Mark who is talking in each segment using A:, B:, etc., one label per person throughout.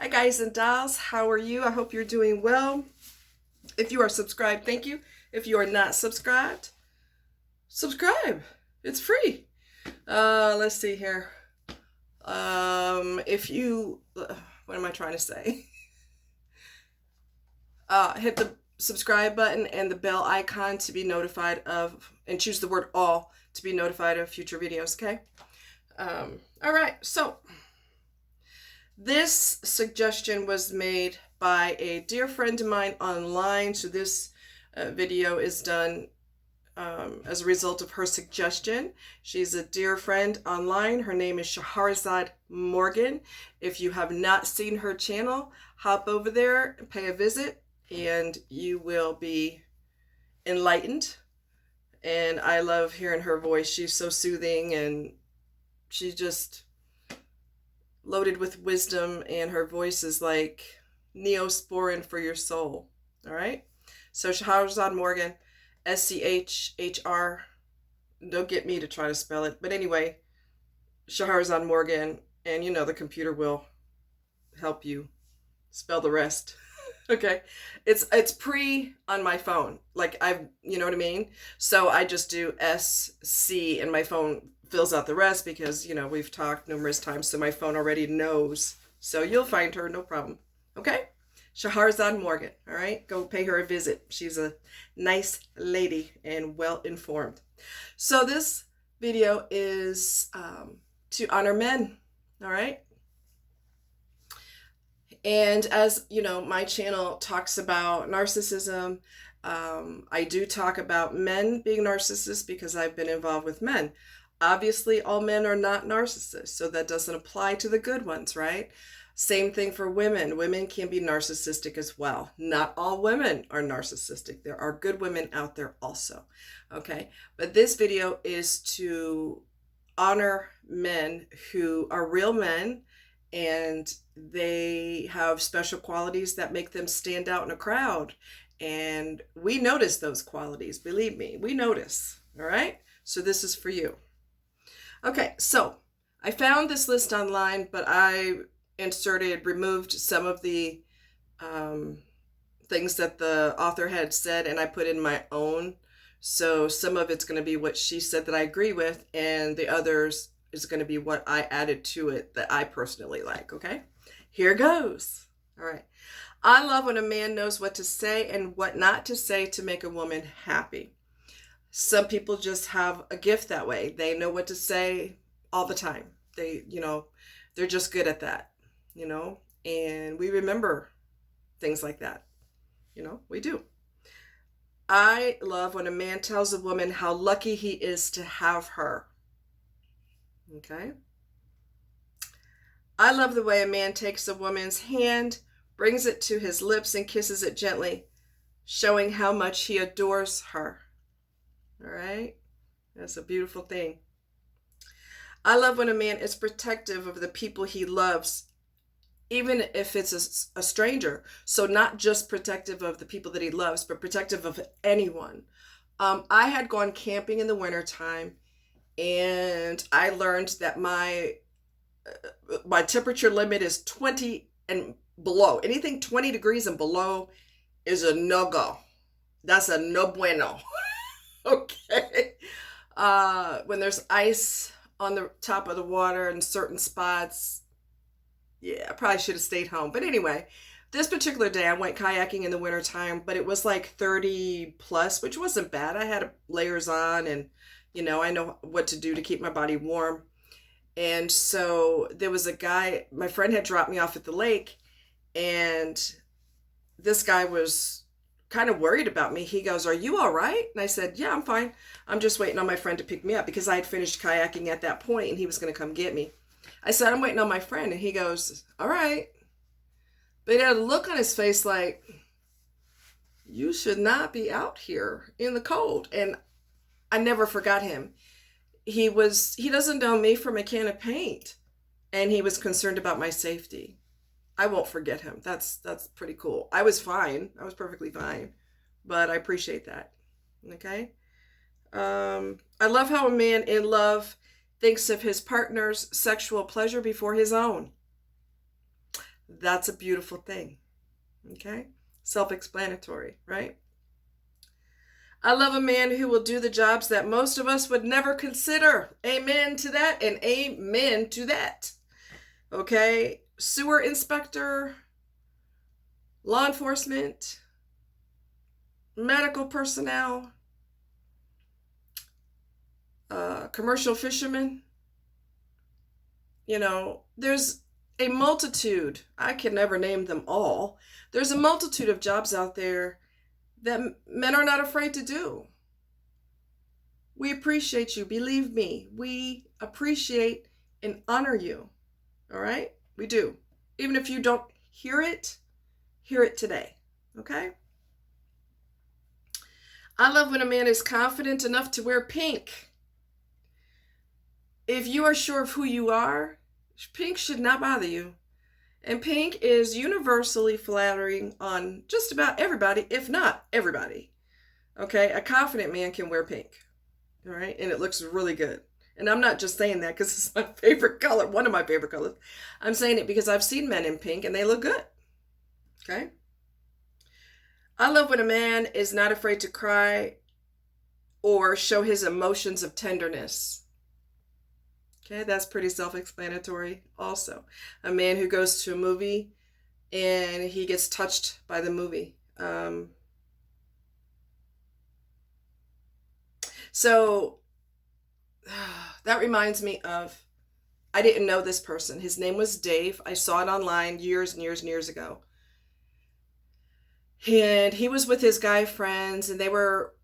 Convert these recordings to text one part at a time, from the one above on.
A: Hi guys and dolls, how are you? I hope you're doing well. If you are subscribed, thank you. If you are not subscribed, subscribe. It's free. Let's see here. If you, what am I trying to say? Hit the subscribe button and the bell icon to be notified of, and choose the word all to be notified of future videos, okay? All right, so this suggestion was made by a dear friend of mine online. So this video is done as a result of her suggestion. She's a dear friend online. Her name is Shahrazad Morgan. If you have not seen her channel, hop over there and pay a visit and you will be enlightened. And I love hearing her voice. She's so soothing and she's just loaded with wisdom, and her voice is like neosporin for your soul. All right. So Shahrazad Morgan, SCHHR. Don't get me to try to spell it, but anyway, Shahrazad Morgan, and you know the computer will help you spell the rest. Okay, it's pre on my phone, like you know what I mean. So I just do SC, and my phone fills out the rest because we've talked numerous times, so my phone already knows. So you'll find her, no problem. Okay, Shahrazad Morgan. All right, go pay her a visit. She's a nice lady and well informed. So this video is to honor men. All right. And as you know, my channel talks about narcissism. I do talk about men being narcissists because I've been involved with men. Obviously, all men are not narcissists, so that doesn't apply to the good ones, right? Same thing for women. Women can be narcissistic as well. Not all women are narcissistic. There are good women out there also, okay? But this video is to honor men who are real men, and they have special qualities that make them stand out in a crowd. And we notice those qualities. Believe me, we notice. All right. So this is for you. Okay. So I found this list online, but I removed some of the things that the author had said, and I put in my own. So some of it's going to be what she said that I agree with, and the others is going to be what I added to it that I personally like. Okay, here goes. All right. I love when a man knows what to say and what not to say to make a woman happy. Some people just have a gift that way. They know what to say all the time. They're just good at that, and we remember things like that. We do. I love when a man tells a woman how lucky he is to have her. Okay. I love the way a man takes a woman's hand, brings it to his lips, and kisses it gently, showing how much he adores her. All right. That's a beautiful thing. I love when a man is protective of the people he loves, even if it's a stranger. So not just protective of the people that he loves, but protective of anyone. I had gone camping in the wintertime, and I learned that my temperature limit is 20 and below. Anything 20 degrees and below is a no-go. That's a no bueno. Okay. When there's ice on the top of the water in certain spots, yeah, I probably should have stayed home. But anyway, this particular day I went kayaking in the wintertime, but it was like 30 plus, which wasn't bad. I had layers on, and I know what to do to keep my body warm. And so there was a guy, my friend had dropped me off at the lake, and this guy was kind of worried about me. He goes, "Are you all right?" And I said, "Yeah, I'm fine. I'm just waiting on my friend to pick me up," because I had finished kayaking at that point and he was going to come get me. I said, "I'm waiting on my friend." And he goes, "All right." But he had a look on his face like, "You should not be out here in the cold." And I never forgot him. He doesn't know me from a can of paint, and he was concerned about my safety. I won't forget him. That's pretty cool. I was fine. I was perfectly fine, but I appreciate that. Okay. I love how a man in love thinks of his partner's sexual pleasure before his own. That's a beautiful thing. Okay? Self-explanatory, right? I love a man who will do the jobs that most of us would never consider. Amen to that and amen to that. Okay? Sewer inspector, law enforcement, medical personnel, commercial fishermen. You know, there's a multitude. I can never name them all. There's a multitude of jobs out there that men are not afraid to do. We appreciate you. Believe me, we appreciate and honor you. All right? We do. Even if you don't hear it today. Okay? I love when a man is confident enough to wear pink. If you are sure of who you are, pink should not bother you. And pink is universally flattering on just about everybody, if not everybody. Okay? A confident man can wear pink. All right? And it looks really good. And I'm not just saying that because it's my favorite color, one of my favorite colors. I'm saying it because I've seen men in pink and they look good. Okay? I love when a man is not afraid to cry or show his emotions of tenderness. Okay, that's pretty self-explanatory also. A man who goes to a movie and he gets touched by the movie. So that reminds me of, I didn't know this person. His name was Dave. I saw it online years and years and years ago. And he was with his guy friends and they were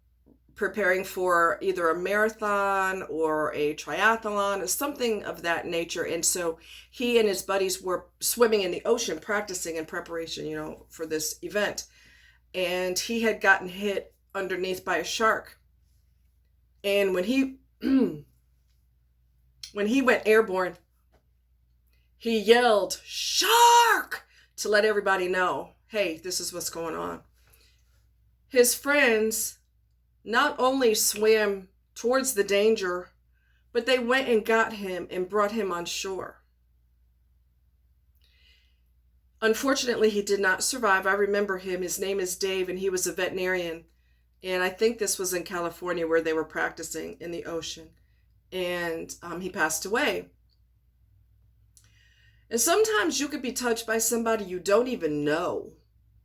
A: preparing for either a marathon or a triathlon or something of that nature. And so he and his buddies were swimming in the ocean, practicing in preparation, you know, for this event. And he had gotten hit underneath by a shark. And when he went airborne, he yelled, "Shark!" to let everybody know, hey, this is what's going on. His friends not only swam towards the danger, but they went and got him and brought him on shore. Unfortunately, he did not survive. I remember him. His name is Dave, and he was a veterinarian. And I think this was in California where they were practicing in the ocean. And he passed away. And sometimes you could be touched by somebody you don't even know,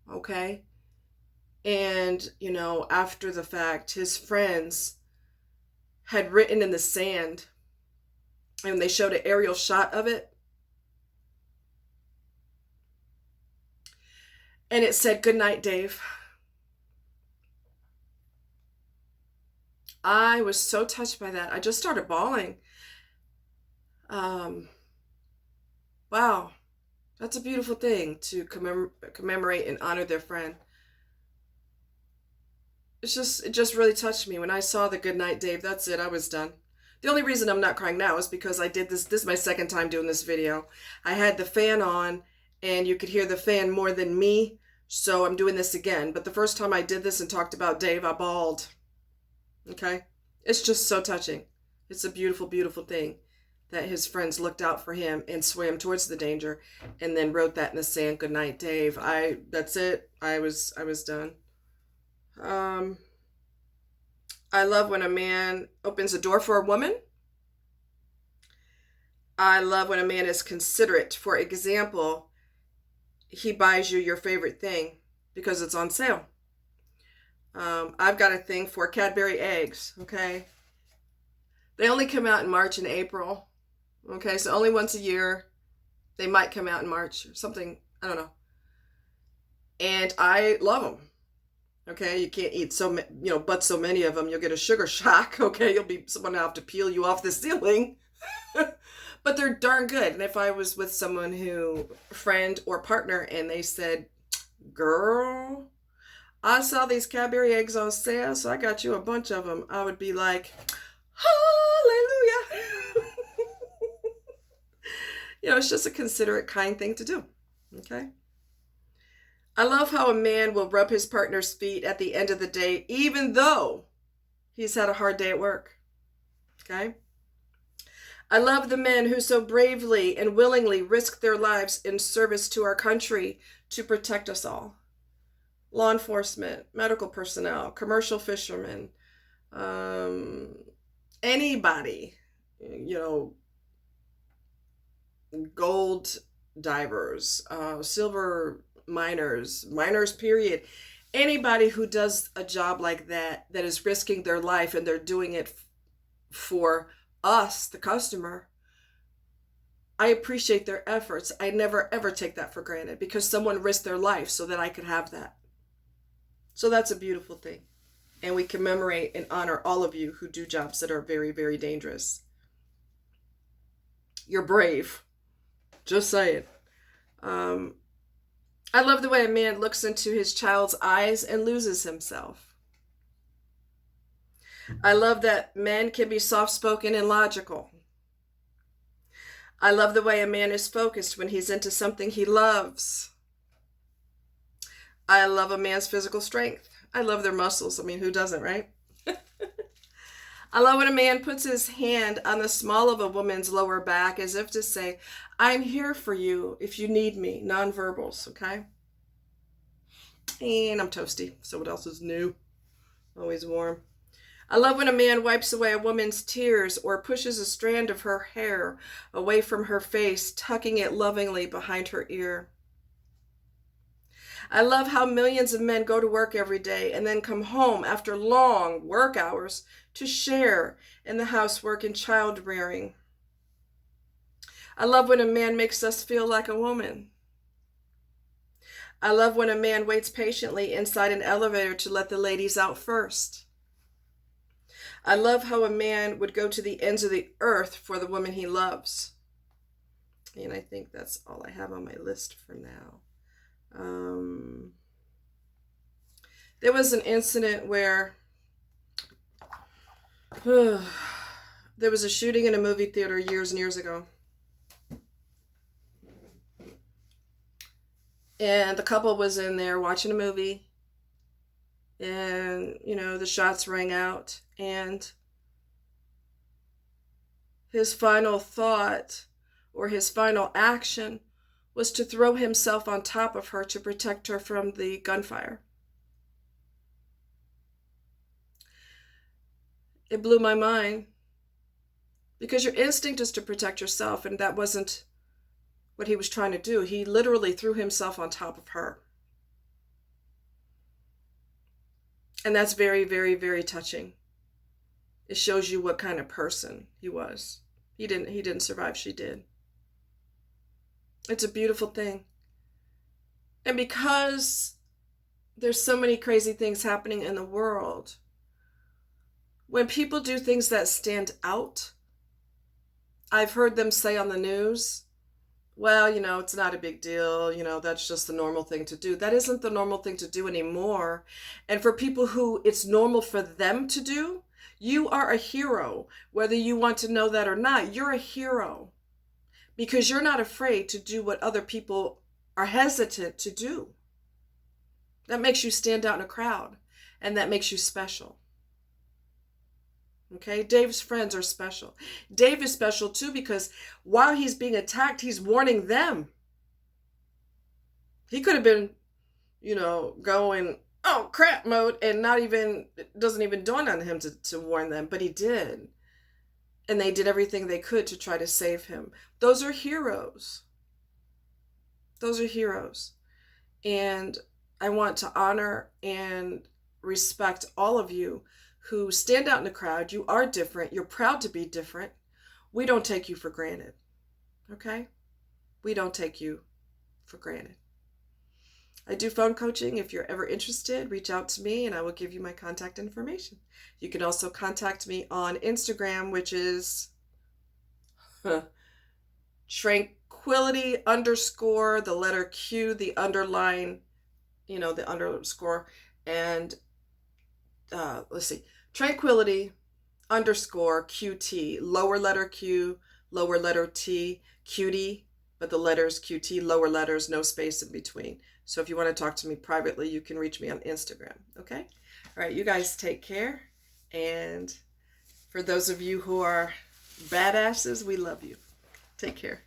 A: okay? And, you know, after the fact, his friends had written in the sand, and they showed an aerial shot of it. And it said, "Good night, Dave." I was so touched by that. I just started bawling. Wow, that's a beautiful thing to commemorate and honor their friend. It just really touched me when I saw the "Good night, Dave." That's it. I was done. The only reason I'm not crying now is because I did this. This is my second time doing this video. I had the fan on, and you could hear the fan more than me, so I'm doing this again. But the first time I did this and talked about Dave, I bawled. Okay? It's just so touching. It's a beautiful, beautiful thing that his friends looked out for him and swam towards the danger and then wrote that in the sand, "Good night, Dave." That's it. I was done. I love when a man opens a door for a woman. I love when a man is considerate. For example, he buys you your favorite thing because it's on sale. I've got a thing for Cadbury eggs, okay? They only come out in March and April, okay? So only once a year. They might come out in March or something, I don't know. And I love them, okay? You can't eat so many of them. You'll get a sugar shock, okay? Someone will have to peel you off the ceiling. But they're darn good. And if I was with someone friend or partner, and they said, "Girl, I saw these Cadbury eggs on sale, so I got you a bunch of them," I would be like, hallelujah. You know, it's just a considerate, kind thing to do. Okay? I love how a man will rub his partner's feet at the end of the day, even though he's had a hard day at work. Okay? I love the men who so bravely and willingly risk their lives in service to our country to protect us all. Law enforcement, medical personnel, commercial fishermen, anybody, gold divers, silver miners, period. Anybody who does a job like that is risking their life and they're doing it for us, the customer, I appreciate their efforts. I never ever take that for granted because someone risked their life so that I could have that. So that's a beautiful thing. And we commemorate and honor all of you who do jobs that are very, very dangerous. You're brave. Just saying. I love the way a man looks into his child's eyes and loses himself. I love that men can be soft-spoken and logical. I love the way a man is focused when he's into something he loves. I love a man's physical strength. I love their muscles. I mean, who doesn't, right? I love when a man puts his hand on the small of a woman's lower back as if to say, I'm here for you if you need me. Nonverbals, okay? And I'm toasty, so what else is new? Always warm. I love when a man wipes away a woman's tears or pushes a strand of her hair away from her face, tucking it lovingly behind her ear. I love how millions of men go to work every day and then come home after long work hours to share in the housework and child rearing. I love when a man makes us feel like a woman. I love when a man waits patiently inside an elevator to let the ladies out first. I love how a man would go to the ends of the earth for the woman he loves. And I think that's all I have on my list for now. There was an incident where there was a shooting in a movie theater years and years ago. And the couple was in there watching a movie. And, the shots rang out. And his final thought or his final action was to throw himself on top of her to protect her from the gunfire. It blew my mind because your instinct is to protect yourself, and that wasn't what he was trying to do. He literally threw himself on top of her. And that's very, very, very touching. It shows you what kind of person he was. He didn't survive, she did. It's a beautiful thing. And because there's so many crazy things happening in the world, when people do things that stand out, I've heard them say on the news, well, it's not a big deal. That's just the normal thing to do. That isn't the normal thing to do anymore. And for people who it's normal for them to do, you are a hero. Whether you want to know that or not, you're a hero. Because you're not afraid to do what other people are hesitant to do. That makes you stand out in a crowd. And that makes you special. Okay, Dave's friends are special. Dave is special too because while he's being attacked, he's warning them. He could have been, going, oh crap mode and it doesn't even dawn on him to warn them, but he did. And they did everything they could to try to save him. Those are heroes. Those are heroes. And I want to honor and respect all of you who stand out in the crowd. You are different. You're proud to be different. We don't take you for granted. Okay? We don't take you for granted. I do phone coaching. If you're ever interested, reach out to me and I will give you my contact information. You can also contact me on Instagram, which is tranquility _ the letter Q, the underline, the underscore, and let's see, tranquility _ QT, lower letter Q, lower letter T, cutie, but the letters QT, lower letters, no space in between. So if you want to talk to me privately, you can reach me on Instagram. Okay? All right, you guys take care. And for those of you who are Badasses, we love you. Take care.